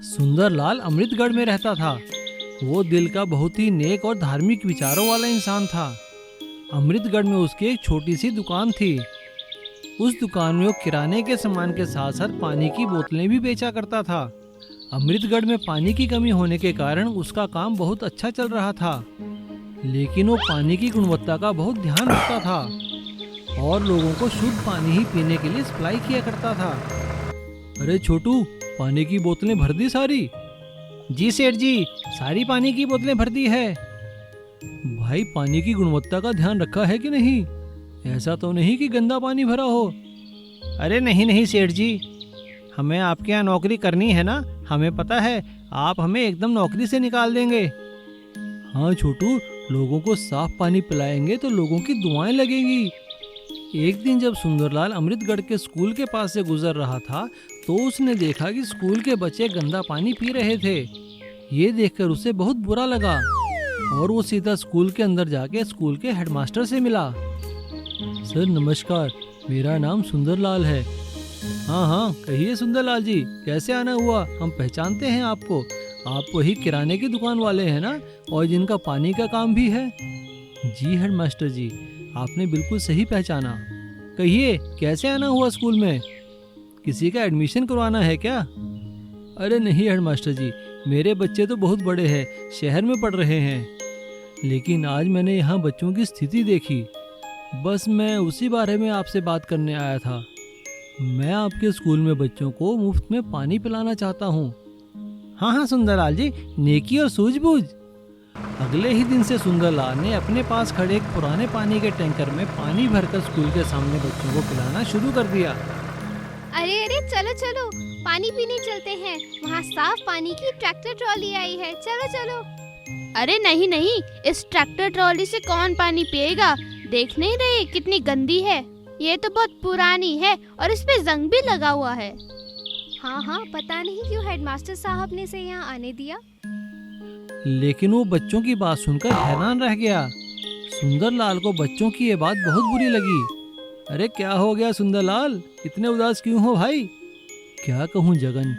सुंदरलाल अमृतगढ़ में रहता था। वो दिल का बहुत ही नेक और धार्मिक विचारों वाला इंसान था। अमृतगढ़ में उसकी एक छोटी सी दुकान थी। उस दुकान में वो किराने के सामान के साथ साथ पानी की बोतलें भी बेचा करता था। अमृतगढ़ में पानी की कमी होने के कारण उसका काम बहुत अच्छा चल रहा था, लेकिन वो पानी की गुणवत्ता का बहुत ध्यान रखता था और लोगों को शुद्ध पानी ही पीने के लिए सप्लाई किया करता था। अरे छोटू, पानी की बोतलें भर दी सारी? जी सेठ जी, सारी पानी की बोतलें भर दी है। भाई, पानी की गुणवत्ता का ध्यान रखा है कि नहीं? ऐसा तो नहीं कि गंदा पानी भरा हो? अरे नहीं नहीं सेठ जी, हमें आपके यहाँ नौकरी करनी है ना, हमें पता है आप हमें एकदम नौकरी से निकाल देंगे। हाँ छोटू, लोगों को साफ पानी पिलाएंगे तो लोगों की दुआएं लगेंगी। एक दिन जब सुंदरलाल अमृतगढ़ के स्कूल के पास से गुजर रहा था तो उसने देखा कि स्कूल के बच्चे गंदा पानी पी रहे थे। ये देखकर उसे बहुत बुरा लगा और वो सीधा स्कूल के अंदर जाके स्कूल के हेडमास्टर से मिला। सर नमस्कार, मेरा नाम सुंदरलाल है। हाँ हाँ, कहिए सुंदरलाल जी, कैसे आना हुआ? हम पहचानते हैं आपको। आप वही किराने की दुकान वाले हैं ना, और जिनका पानी का काम भी है? जी हेडमास्टर जी, आपने बिल्कुल सही पहचाना। कहिए, कैसे आना हुआ स्कूल में? किसी का एडमिशन करवाना है क्या? अरे नहीं हेडमास्टर जी, मेरे बच्चे तो बहुत बड़े हैं, शहर में पढ़ रहे हैं, लेकिन आज मैंने यहाँ बच्चों की स्थिति देखी। बस मैं उसी बारे में आपसे बात करने आया था। मैं आपके स्कूल में बच्चों को मुफ्त में पानी पिलाना चाहता हूँ। हाँ हाँ सुंदरलाल जी, नेकी और सूझबूझ। अगले ही दिन से सुंदरलाल ने अपने पास खड़े एक पुराने पानी के टैंकर में पानी भरकर स्कूल के सामने बच्चों को पिलाना शुरू कर दिया। अरे अरे, चलो चलो, पानी पीने चलते हैं। वहाँ साफ पानी की ट्रैक्टर ट्रॉली आई है, चलो चलो। अरे नहीं नहीं, इस ट्रैक्टर ट्रॉली से कौन पानी पिएगा? देख नहीं रहे कितनी गंदी है? ये तो बहुत पुरानी है और इस पे जंग भी लगा हुआ है। हाँ हाँ, पता नहीं क्यों हेडमास्टर साहब ने इसे यहाँ आने दिया। लेकिन वो बच्चों की बात सुनकर हैरान रह गया। सुंदरलाल को बच्चों की ये बात बहुत बुरी लगी। अरे क्या हो गया सुंदरलाल, इतने उदास क्यों हो भाई? क्या कहूँ जगन,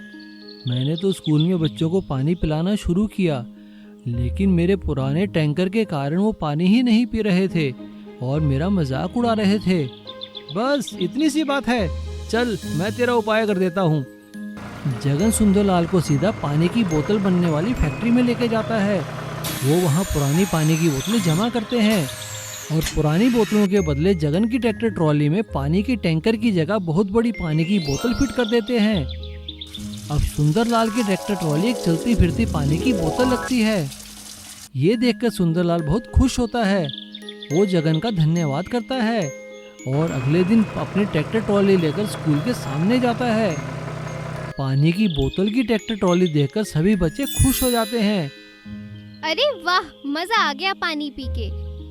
मैंने तो स्कूल में बच्चों को पानी पिलाना शुरू किया, लेकिन मेरे पुराने टैंकर के कारण वो पानी ही नहीं पी रहे थे और मेरा मजाक उड़ा रहे थे। बस इतनी सी बात है, चल मैं तेरा उपाय कर देता हूँ। जगन सुंदरलाल को सीधा पानी की बोतल बनने वाली फैक्ट्री में लेके जाता है। वो वहाँ पुरानी पानी की बोतलें जमा करते हैं और पुरानी बोतलों के बदले जगन की ट्रैक्टर ट्रॉली में पानी की टैंकर की जगह बहुत बड़ी पानी की बोतल फिट कर देते हैं। अब सुंदरलाल की ट्रैक्टर ट्रॉली एक चलती फिरती पानी की बोतल लगती है। ये देखकर सुंदरलाल बहुत खुश होता है। वो जगन का धन्यवाद करता है और अगले दिन अपनी ट्रैक्टर ट्रॉली लेकर स्कूल के सामने जाता है। पानी की बोतल की ट्रैक्टर ट्रॉली देखकर सभी बच्चे खुश हो जाते हैं। अरे वाह, मजा आ गया पानी पी के।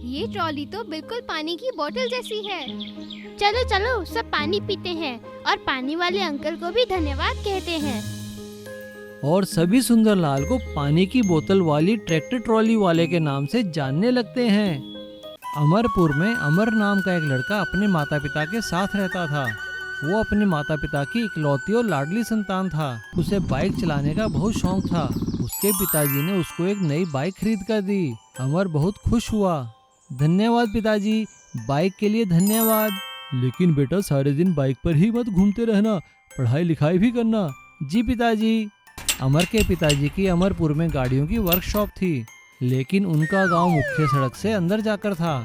ये ट्रॉली तो बिल्कुल पानी की बोतल जैसी है। चलो चलो, सब पानी पीते हैं और पानी वाले अंकल को भी धन्यवाद कहते हैं। और सभी सुंदरलाल को पानी की बोतल वाली ट्रैक्टर ट्रॉली वाले के नाम से जानने लगते हैं। अमरपुर में अमर नाम का एक लड़का अपने माता पिता के साथ रहता था। वो अपने माता पिता की इकलौती और लाडली संतान था। उसे बाइक चलाने का बहुत शौक था। उसके पिताजी ने उसको एक नई बाइक खरीद कर दी। अमर बहुत खुश हुआ। धन्यवाद पिताजी, बाइक के लिए धन्यवाद। लेकिन बेटा, सारे दिन बाइक पर ही मत घूमते रहना, पढ़ाई लिखाई भी करना। जी पिताजी। अमर के पिताजी की अमरपुर में गाड़ियों की वर्कशॉप थी, लेकिन उनका गांव मुख्य सड़क से अंदर जाकर था।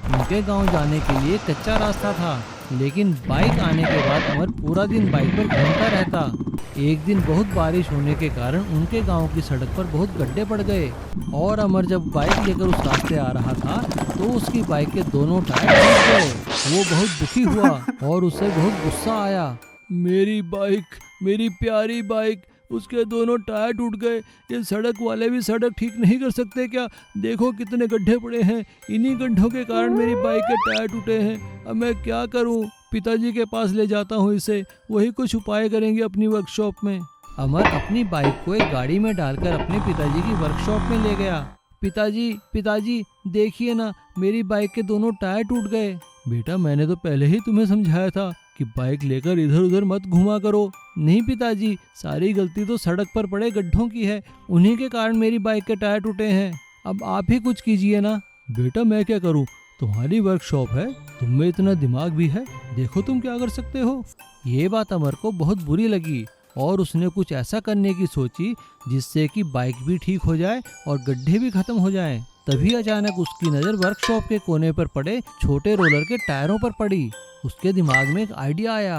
उनके गांव जाने के लिए कच्चा रास्ता था, लेकिन बाइक आने के बाद अमर पूरा दिन बाइक पर घूमता रहता। एक दिन बहुत बारिश होने के कारण उनके गांव की सड़क पर बहुत गड्ढे पड़ गए और अमर जब बाइक लेकर उस रास्ते आ रहा था तो उसकी बाइक के दोनों टायर टूट गए। वो बहुत दुखी हुआ और उसे बहुत गुस्सा आया। मेरी बाइक, मेरी प्यारी बाइक, उसके दोनों टायर टूट गए। ये सड़क वाले भी सड़क ठीक नहीं कर सकते क्या? देखो कितने गड्ढे पड़े हैं, इन्हीं गड्ढों के कारण मेरी बाइक के टायर टूटे हैं। अब मैं क्या करूं? पिताजी के पास ले जाता हूं इसे, वही कुछ उपाय करेंगे अपनी वर्कशॉप में। अमर अपनी बाइक को एक गाड़ी में डालकर अपने पिताजी की वर्कशॉप में ले गया। पिताजी, पिताजी देखिए ना, मेरी बाइक के दोनों टायर टूट गए। बेटा, मैंने तो पहले ही तुम्हें समझाया था कि बाइक लेकर इधर उधर मत घुमा करो। नहीं पिताजी, सारी गलती तो सड़क पर पड़े गड्ढों की है, उन्हीं के कारण मेरी बाइक के टायर टूटे हैं। अब आप ही कुछ कीजिए ना। बेटा मैं क्या करूं, तुम्हारी वर्कशॉप है, तुम में इतना दिमाग भी है, देखो तुम क्या कर सकते हो। ये बात अमर को बहुत बुरी लगी और उसने कुछ ऐसा करने की सोची जिससे कि बाइक भी ठीक हो जाए और गड्ढे भी खत्म हो जाएं। तभी अचानक उसकी नज़र वर्कशॉप के कोने पर पड़े छोटे रोलर के टायरों पर पड़ी। उसके दिमाग में एक आइडिया आया।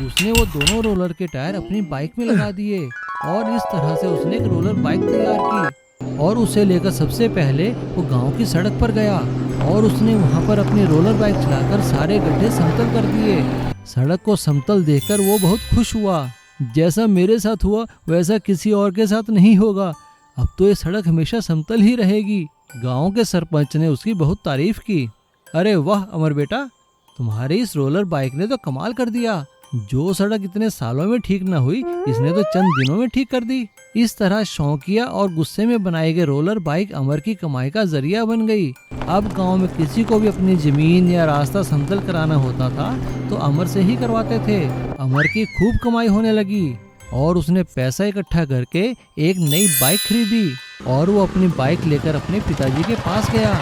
उसने वो दोनों रोलर के टायर अपनी बाइक में लगा दिए और इस तरह से उसने एक रोलर बाइक तैयार की और उसे लेकर सबसे पहले वो गांव की सड़क पर गया और उसने वहां पर अपनी रोलर बाइक चलाकर सारे गड्ढे समतल कर दिए। सड़क को समतल देखकर वो बहुत खुश हुआ। जैसा मेरे साथ हुआ वैसा किसी और के साथ नहीं होगा, अब तो ये सड़क हमेशा समतल ही रहेगी। गांव के सरपंच ने उसकी बहुत तारीफ की। अरे वाह अमर बेटा, तुम्हारी इस रोलर बाइक ने तो कमाल कर दिया। जो सड़क इतने सालों में ठीक न हुई, इसने तो चंद दिनों में ठीक कर दी। इस तरह शौकिया और गुस्से में बनाई गई रोलर बाइक अमर की कमाई का जरिया बन गई। अब गांव में किसी को भी अपनी जमीन या रास्ता समतल कराना होता था तो अमर से ही करवाते थे। अमर की खूब कमाई होने लगी और उसने पैसा इकट्ठा करके एक नई बाइक खरीदी और वो अपनी बाइक लेकर अपने पिताजी के पास गया।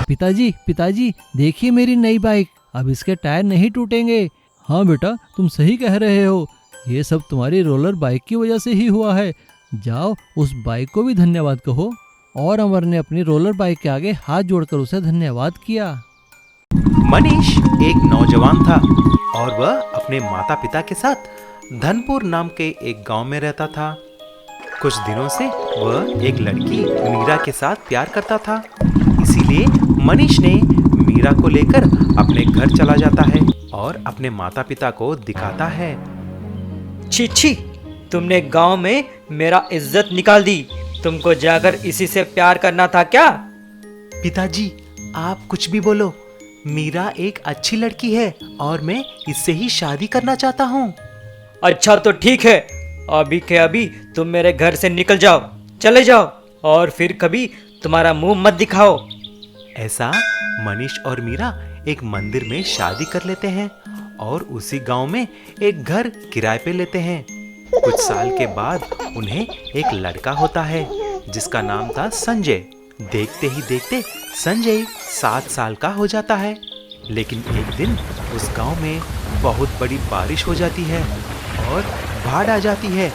पिताजी देखिए मेरी नई बाइक, अब इसके टायर नहीं टूटेंगे। हाँ बेटा, तुम सही कह रहे हो, ये सब तुम्हारी रोलर बाइक की वजह से ही हुआ है। जाओ उस बाइक को भी धन्यवाद कहो। और अमर ने अपनी रोलर बाइक के आगे हाथ जोड़कर उसे धन्यवाद किया। मनीष एक नौजवान था और वह अपने माता पिता के साथ धनपुर नाम के एक गांव में रहता था। कुछ दिनों से वह एक लड़की मीरा के साथ प्यार करता था, इसीलिए मनीष ने मीरा को लेकर अपने घर चला जाता है और अपने माता पिता को दिखाता है। छी छी, तुमने गांव में मेरा इज्जत निकाल दी। तुमको जाकर इसी से प्यार करना था क्या? पिताजी आप कुछ भी बोलो, मीरा एक अच्छी लड़की है और मैं इससे ही शादी करना चाहता हूँ। अच्छा तो ठीक है, अभी के अभी तुम मेरे घर से निकल जाओ, चले जाओ और फिर कभी तुम्हारा मुंह मत दिखाओ। ऐसा मनीष और मीरा एक मंदिर में शादी कर लेते हैं और उसी गांव में एक घर किराए पे लेते हैं। कुछ साल के बाद उन्हें एक लड़का होता है जिसका नाम था संजय। देखते ही देखते संजय 7 साल का हो जाता है। लेकिन एक दिन उस गांव में बहुत बड़ी बारिश हो जाती है और बाढ़ आ जाती है।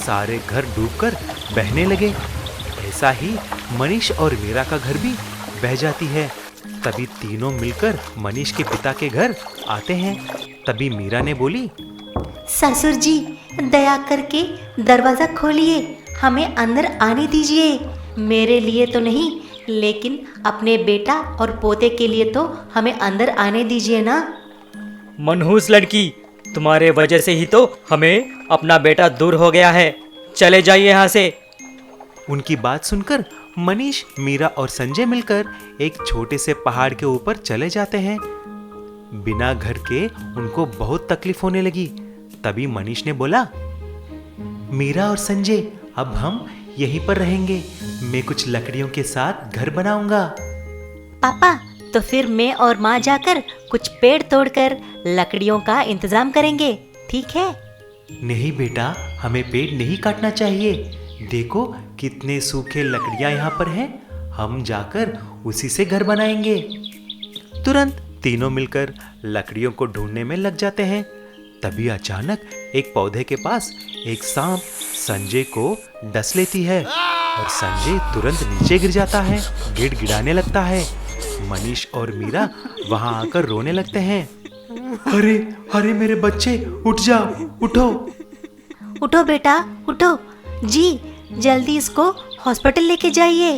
सारे घर डूबकर बहने लगे। ऐसा ही मनीष और मीरा का घर भी बह जाती है। तभी तीनों मिलकर मनीष के पिता के घर आते हैं। तभी मीरा ने बोली, ससुर जी दया करके दरवाजा खोलिए, हमें अंदर आने दीजिए। मेरे लिए तो नहीं, लेकिन अपने बेटा और पोते के लिए तो हमें अंदर आने दीजिए ना। मनहूस लड़की, तुम्हारे वजह से ही तो हमें अपना बेटा दूर हो गया है, चले जाइए यहाँ से। उनकी बात सुनकर मनीष, मीरा और संजय मिलकर एक छोटे से पहाड़ के ऊपर चले जाते हैं। बिना घर के उनको बहुत तकलीफ होने लगी। तभी मनीष ने बोला, मीरा और संजय अब हम यहीं पर रहेंगे, मैं कुछ लकड़ियों के साथ घर बनाऊंगा। पापा तो फिर मैं और माँ जाकर कुछ पेड़ तोड़कर लकड़ियों का इंतजाम करेंगे, ठीक है? नहीं बेटा, हमें पेड़ नहीं काटना चाहिए। देखो कितने सूखे लकड़ियां यहाँ पर हैं, हम जाकर उसी से घर बनाएंगे। तुरंत तीनों मिलकर लकड़ियों को ढूंढने में लग जाते हैं। तभी अचानक एक पौधे के पास एक सांप संजय को डस लेती है और संजय तुरंत नीचे गिर जाता है, गिड़गिड़ाने लगता है। मनीष और मीरा वहां आकर रोने लगते हैं। अरे अरे मेरे बच्चे, उठ जाओ, उठो। उठो बेटा उठो, जी जल्दी इसको हॉस्पिटल लेके जाइए।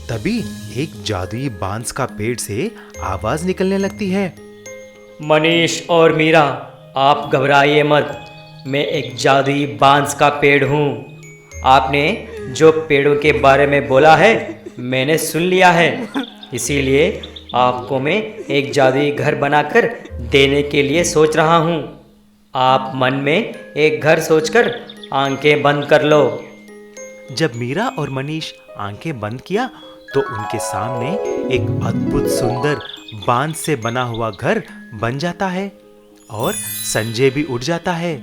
तभी एक जादुई बांस का पेड़ से आवाज निकलने लगती है। मनीष और मीरा, आप घबराइए मत, मैं एक जादुई बांस का पेड़ हूँ। आपने जो पेड़ों के बारे में बोला है मैंने सुन लिया है, इसीलिए आपको मैं एक जादुई घर बनाकर देने के लिए सोच रहा हूँ। आप मन में एक घर सोचकर आंखें बंद कर लो। जब मीरा और मनीष आंखें बंद किया तो उनके सामने एक अद्भुत सुंदर बांस से बना हुआ घर बन जाता है और संजय भी उठ जाता है।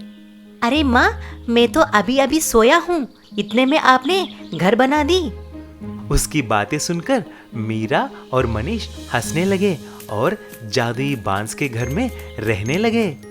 अरे माँ, मैं तो अभी अभी सोया हूँ, इतने में आपने घर बना दी। उसकी बातें सुनकर मीरा और मनीष हंसने लगे और जादुई बांस के घर में रहने लगे।